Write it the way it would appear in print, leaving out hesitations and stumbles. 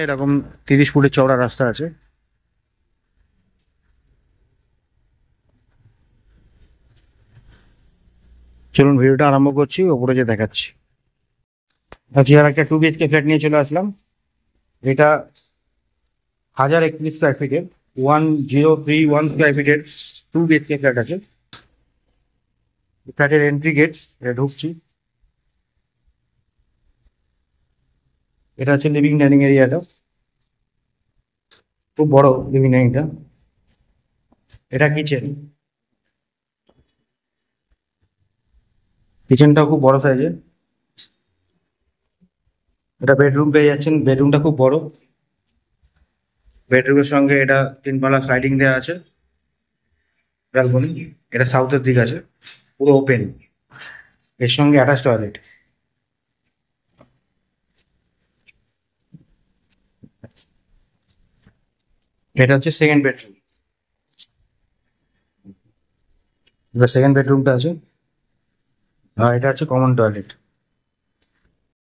এরকম 30 ফুটের চওড়া রাস্তা আছে। চলুন ভিডিওটা আরম্ভ করছি, ওপরে যে দেখাচ্ছি। আজকে আর একটা 2 BHK ফ্ল্যাট নিয়ে চলে আসলাম। এটা 1031 স্কোয়ার ফিটের, 1031 স্কোয়ার ফিটের 2 BHK ফ্ল্যাট আছে। ফ্ল্যাটের এন্ট্রি গেট, এটা ঢুকছি। এটা হচ্ছে লিভিং ডাইনিং এরিয়াটা, খুব বড় লিভিং ডাইনিংটা। এটা কিচেন, কিচেনটাও খুব বড় সাইজের। এটা বেডরুম পেয়ে যাচ্ছেন, বেডরুমটা খুব বড়। বেডরুমের সঙ্গে এটা 3 পাল্লা স্লাইডিং দেওয়া আছে, ব্যালকনি। এটা সাউথের দিক আছে, পুরো ওপেন। এর সঙ্গে অ্যাটাচ টয়লেট। এটা হচ্ছে সেকেন্ড বেডরুম। এবার সেকেন্ড বেডরুমটা আছে, আর এটা হচ্ছে কমন টয়লেট।